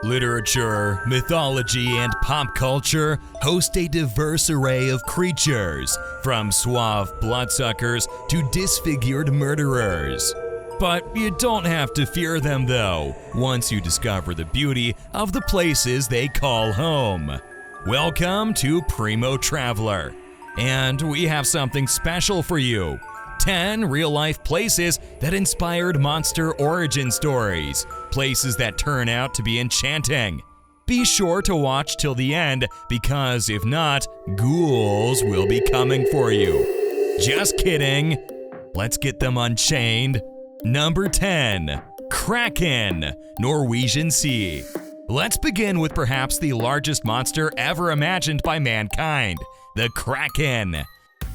Literature, mythology, and pop culture host a diverse array of creatures, from suave bloodsuckers to disfigured murderers. But you don't have to fear them though, once you discover the beauty of the places they call home. Welcome to Primo Traveller, and we have something special for you. 10 real-life places that inspired monster origin stories, places that turn out to be enchanting. Be sure to watch till the end, because if not, ghouls will be coming for you. Just kidding. Let's get them unchained. Number 10. Kraken Norwegian Sea. Let's begin with perhaps the largest monster ever imagined by mankind, the Kraken.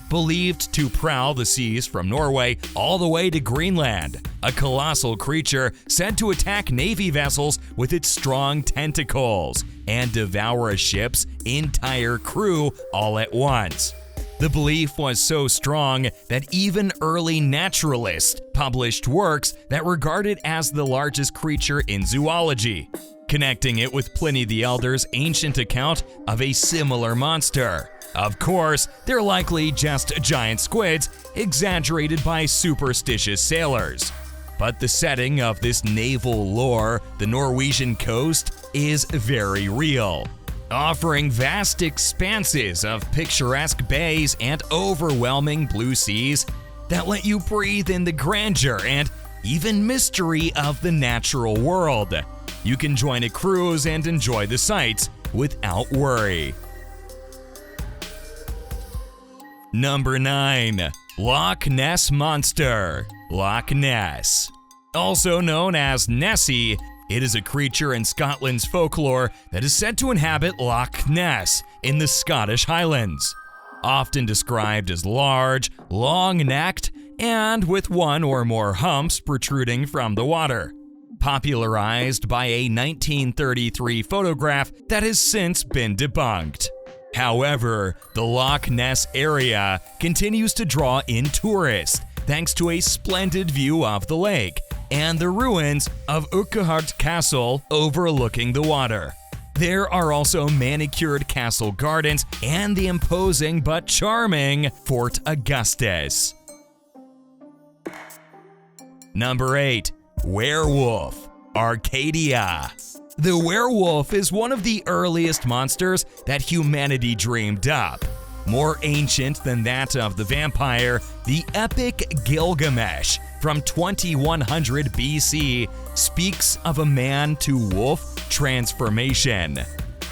Believed to prowl the seas from Norway all the way to Greenland, a colossal creature said to attack Navy vessels with its strong tentacles and devour a ship's entire crew all at once. The belief was so strong that even early naturalists published works that regard it as the largest creature in zoology, connecting it with Pliny the Elder's ancient account of a similar monster. Of course, they're likely just giant squids exaggerated by superstitious sailors. But the setting of this naval lore, the Norwegian coast, is very real, offering vast expanses of picturesque bays and overwhelming blue seas that let you breathe in the grandeur and even mystery of the natural world. You can join a cruise and enjoy the sights without worry. Number 9. Loch Ness Monster, Loch Ness. Also known as Nessie, it is a creature in Scotland's folklore that is said to inhabit Loch Ness in the Scottish Highlands. Often described as large, long-necked, and with one or more humps protruding from the water. Popularized by a 1933 photograph that has since been debunked. However, the Loch Ness area continues to draw in tourists thanks to a splendid view of the lake and the ruins of Urquhart Castle overlooking the water. There are also manicured castle gardens and the imposing but charming Fort Augustus. Number 8. Werewolf Arcadia. The werewolf is one of the earliest monsters that humanity dreamed up. More ancient than that of the vampire, the epic Gilgamesh from 2100 BC speaks of a man-to-wolf transformation.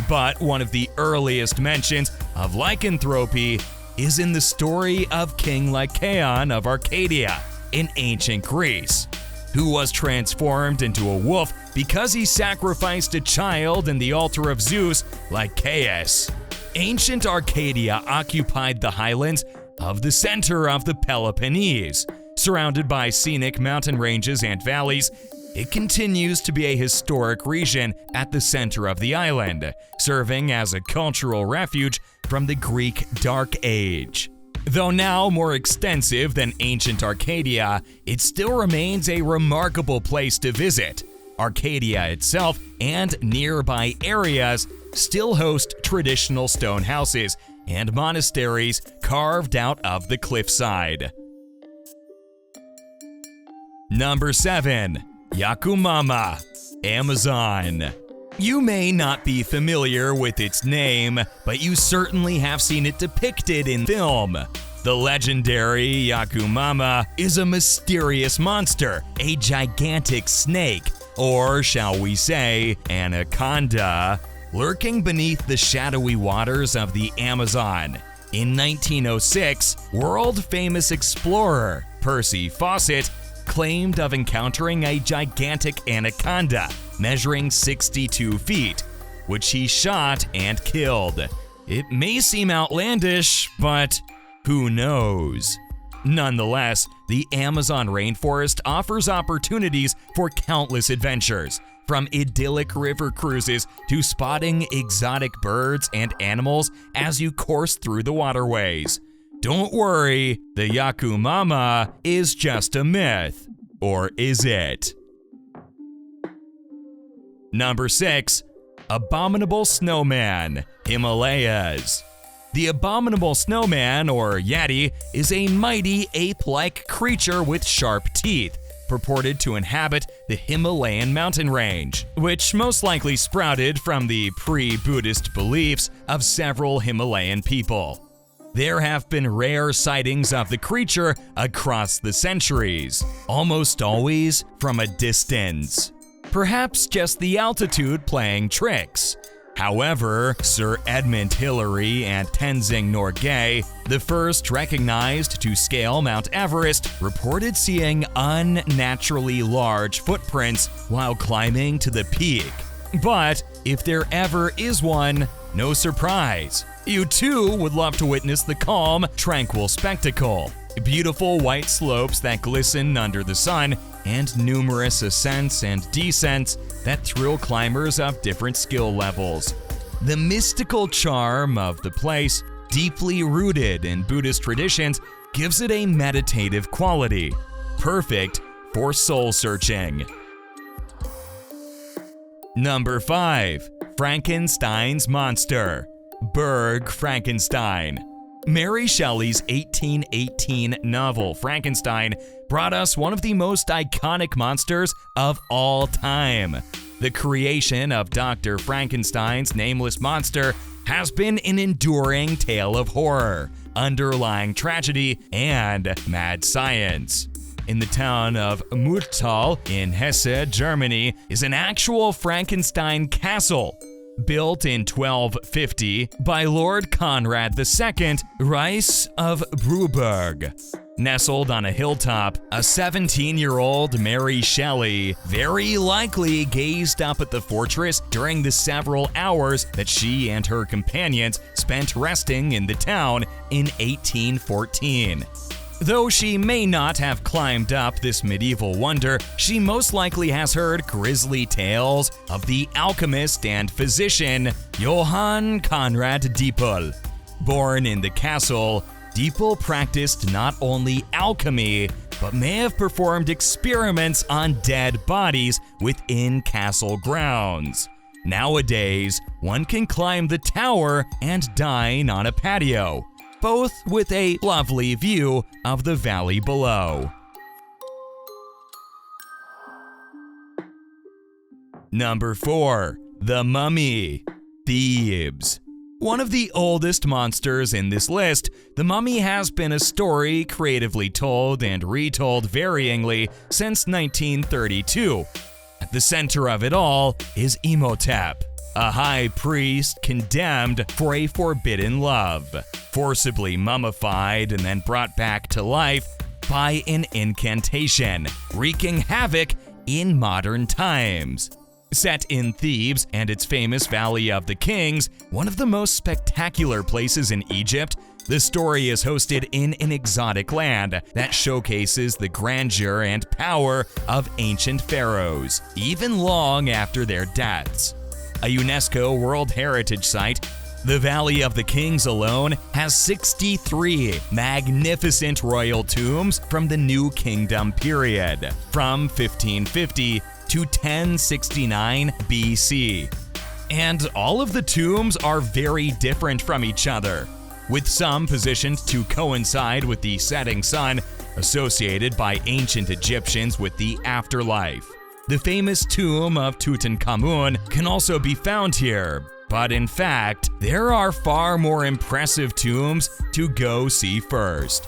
But one of the earliest mentions of lycanthropy is in the story of King Lycaon of Arcadia in ancient Greece, who was transformed into a wolf because he sacrificed a child in the altar of Zeus, Lycaeus. Ancient Arcadia occupied the highlands of the center of the Peloponnese. Surrounded by scenic mountain ranges and valleys, it continues to be a historic region at the center of the island, serving as a cultural refuge from the Greek Dark Age. Though now more extensive than ancient Arcadia, it still remains a remarkable place to visit. Arcadia itself and nearby areas still host traditional stone houses and monasteries carved out of the cliffside. Number 7. Yakumama, Amazon. You may not be familiar with its name, but you certainly have seen it depicted in film. The legendary Yakumama is a mysterious monster, a gigantic snake, or shall we say, anaconda, lurking beneath the shadowy waters of the Amazon. In 1906, world-famous explorer Percy Fawcett claimed of encountering a gigantic anaconda measuring 62 feet, which he shot and killed. It may seem outlandish, but who knows? Nonetheless, the Amazon rainforest offers opportunities for countless adventures, from idyllic river cruises to spotting exotic birds and animals as you course through the waterways. Don't worry, the Yakumama is just a myth. Or is it? Number 6. Abominable Snowman, Himalayas. The Abominable Snowman, or Yeti, is a mighty ape-like creature with sharp teeth, purported to inhabit the Himalayan mountain range, which most likely sprouted from the pre-Buddhist beliefs of several Himalayan people. There have been rare sightings of the creature across the centuries, almost always from a distance. Perhaps just the altitude playing tricks. However, Sir Edmund Hillary and Tenzing Norgay, the first recognized to scale Mount Everest, reported seeing unnaturally large footprints while climbing to the peak. But if there ever is one, no surprise. You too would love to witness the calm, tranquil spectacle. Beautiful white slopes that glisten under the sun, and numerous ascents and descents that thrill climbers of different skill levels. The mystical charm of the place, deeply rooted in Buddhist traditions, gives it a meditative quality, perfect for soul searching. Number 5. Frankensteins Monster, Burg Frankenstein. Mary Shelley's 1818 novel Frankenstein brought us one of the most iconic monsters of all time. The creation of Dr. Frankenstein's nameless monster has been an enduring tale of horror, underlying tragedy, and mad science. In the town of Muttal in Hesse, Germany, is an actual Frankenstein castle, built in 1250 by Lord Conrad II, Reis of Bruberg. Nestled on a hilltop, a 17-year-old Mary Shelley very likely gazed up at the fortress during the several hours that she and her companions spent resting in the town in 1814. Though she may not have climbed up this medieval wonder, she most likely has heard grisly tales of the alchemist and physician Johann Conrad Diepel. Born in the castle, Diepel practiced not only alchemy, but may have performed experiments on dead bodies within castle grounds. Nowadays, one can climb the tower and dine on a patio, both with a lovely view of the valley below. Number 4. The Mummy, Thebes. One of the oldest monsters in this list, the mummy has been a story creatively told and retold varyingly since 1932. At the center of it all is Imhotep, a high priest condemned for a forbidden love, forcibly mummified and then brought back to life by an incantation, wreaking havoc in modern times. Set in Thebes and its famous Valley of the Kings, one of the most spectacular places in Egypt, the story is hosted in an exotic land that showcases the grandeur and power of ancient pharaohs, even long after their deaths. A UNESCO World Heritage Site, the Valley of the Kings alone has 63 magnificent royal tombs from the New Kingdom period, from 1550 to 1069 BC. And all of the tombs are very different from each other, with some positioned to coincide with the setting sun, associated by ancient Egyptians with the afterlife. The famous tomb of Tutankhamun can also be found here, but in fact, there are far more impressive tombs to go see first.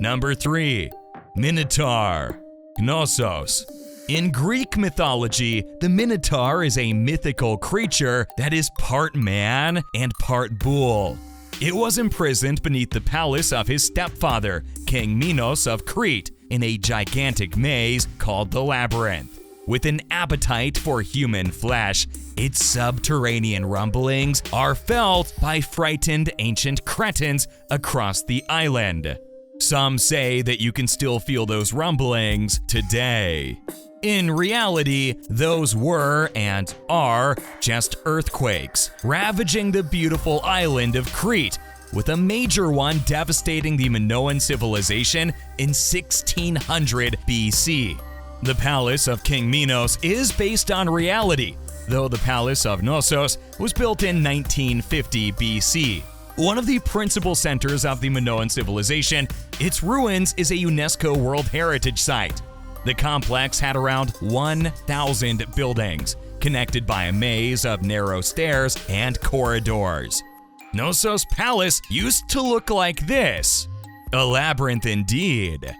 Number 3. Minotaur, Knossos. In Greek mythology, the Minotaur is a mythical creature that is part man and part bull. It was imprisoned beneath the palace of his stepfather, King Minos of Crete, in a gigantic maze called the Labyrinth. With an appetite for human flesh, its subterranean rumblings are felt by frightened ancient Cretans across the island. Some say that you can still feel those rumblings today. In reality, those were and are just earthquakes, ravaging the beautiful island of Crete, with a major one devastating the Minoan civilization in 1600 BC. The Palace of King Minos is based on reality, though the Palace of Knossos was built in 1950 BC. One of the principal centers of the Minoan civilization, its ruins is a UNESCO World Heritage Site. The complex had around 1,000 buildings, connected by a maze of narrow stairs and corridors. Knossos Palace used to look like this. A labyrinth indeed.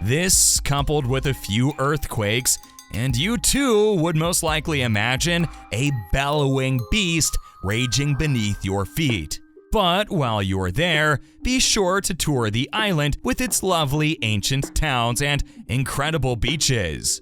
This, coupled with a few earthquakes, and you too would most likely imagine a bellowing beast raging beneath your feet. But while you're there, be sure to tour the island with its lovely ancient towns and incredible beaches.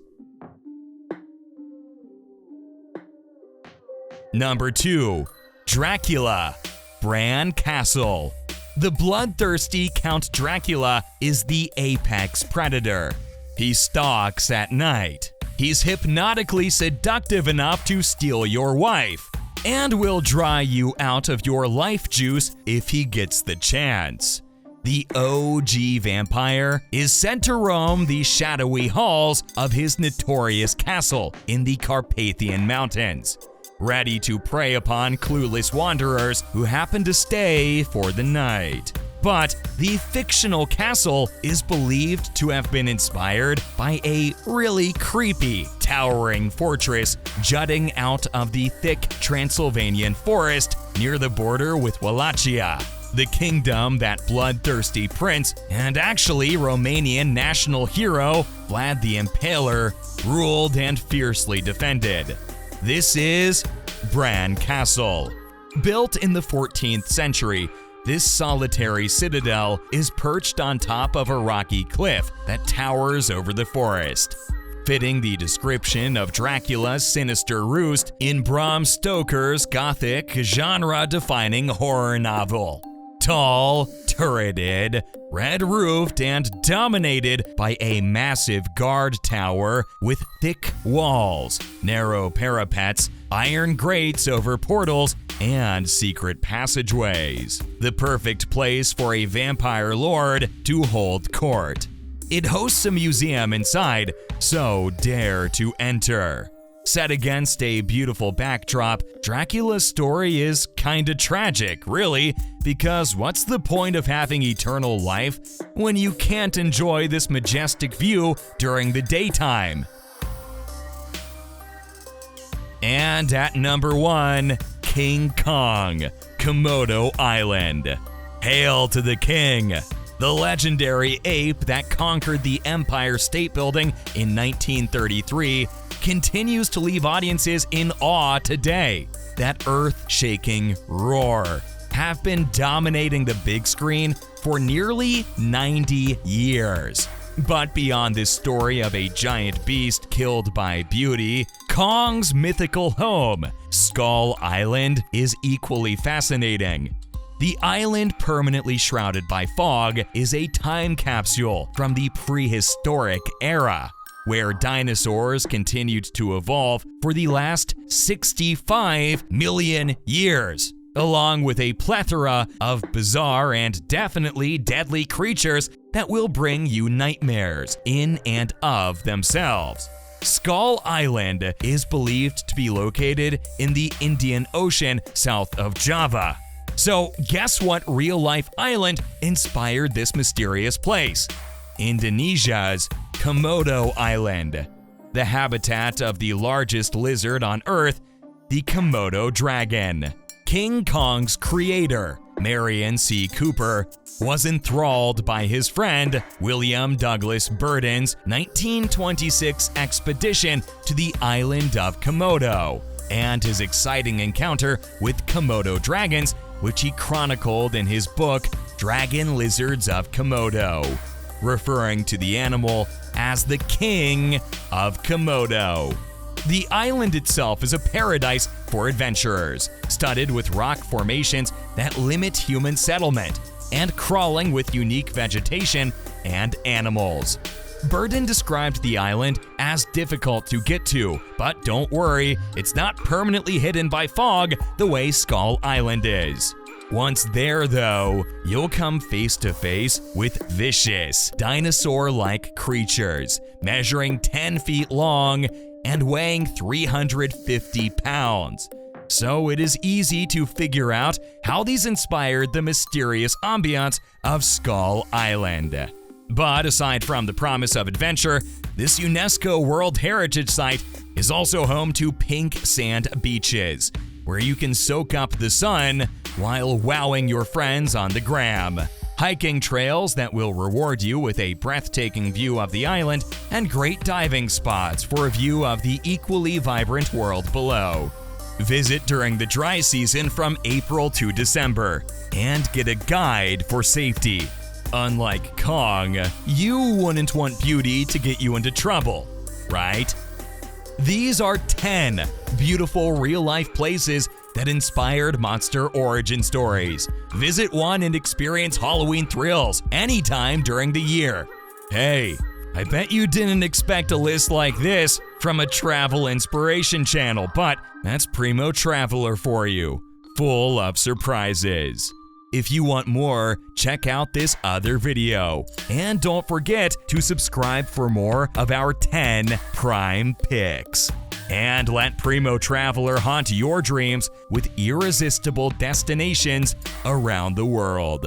Number 2. Dracula, Bran Castle. The bloodthirsty Count Dracula is the apex predator. He stalks at night. He's hypnotically seductive enough to steal your wife, and will dry you out of your life juice if he gets the chance. The OG vampire is said to roam the shadowy halls of his notorious castle in the Carpathian Mountains, ready to prey upon clueless wanderers who happen to stay for the night. But the fictional castle is believed to have been inspired by a really creepy, towering fortress jutting out of the thick Transylvanian forest near the border with Wallachia, the kingdom that bloodthirsty prince and actually Romanian national hero Vlad the Impaler ruled and fiercely defended. This is Bran Castle. Built in the 14th century, this solitary citadel is perched on top of a rocky cliff that towers over the forest, fitting the description of Dracula's sinister roost in Bram Stoker's gothic, genre-defining horror novel. Tall, turreted, red-roofed, and dominated by a massive guard tower with thick walls, narrow parapets, iron grates over portals, and secret passageways. The perfect place for a vampire lord to hold court. It hosts a museum inside, so dare to enter. Set against a beautiful backdrop, Dracula's story is kinda tragic, really, because what's the point of having eternal life when you can't enjoy this majestic view during the daytime? And at number 1, King Kong, Komodo Island. Hail to the king! The legendary ape that conquered the Empire State Building in 1933 continues to leave audiences in awe today. That earth-shaking roar have been dominating the big screen for nearly 90 years. But beyond this story of a giant beast killed by beauty, Kong's mythical home, Skull Island, is equally fascinating. The island, permanently shrouded by fog, is a time capsule from the prehistoric era, where dinosaurs continued to evolve for the last 65 million years, along with a plethora of bizarre and definitely deadly creatures that will bring you nightmares in and of themselves. Skull Island is believed to be located in the Indian Ocean south of Java. So guess what real-life island inspired this mysterious place? Indonesia's Komodo Island, the habitat of the largest lizard on Earth, the Komodo dragon. King Kong's creator, Marion C. Cooper, was enthralled by his friend William Douglas Burden's 1926 expedition to the island of Komodo, and his exciting encounter with Komodo dragons, which he chronicled in his book Dragon Lizards of Komodo, referring to the animal as the King of Komodo. The island itself is a paradise for adventurers, studded with rock formations that limit human settlement, and crawling with unique vegetation and animals. Burden described the island as difficult to get to, but don't worry, it's not permanently hidden by fog the way Skull Island is. Once there though, you'll come face to face with vicious, dinosaur-like creatures measuring 10 feet long and weighing 350 pounds. So it is easy to figure out how these inspired the mysterious ambiance of Skull Island. But aside from the promise of adventure, this UNESCO World Heritage Site is also home to pink sand beaches, where you can soak up the sun while wowing your friends on the gram, hiking trails that will reward you with a breathtaking view of the island, and great diving spots for a view of the equally vibrant world below. Visit during the dry season from April to December and get a guide for safety. Unlike Kong, you wouldn't want beauty to get you into trouble, right? These are 10 beautiful real-life places that inspired monster origin stories. Visit one and experience Halloween thrills anytime during the year. Hey, I bet you didn't expect a list like this from a travel inspiration channel, but that's Primo Traveller for you, full of surprises. If you want more, check out this other video. And don't forget to subscribe for more of our 10 prime picks. And let Primo Traveller haunt your dreams with irresistible destinations around the world.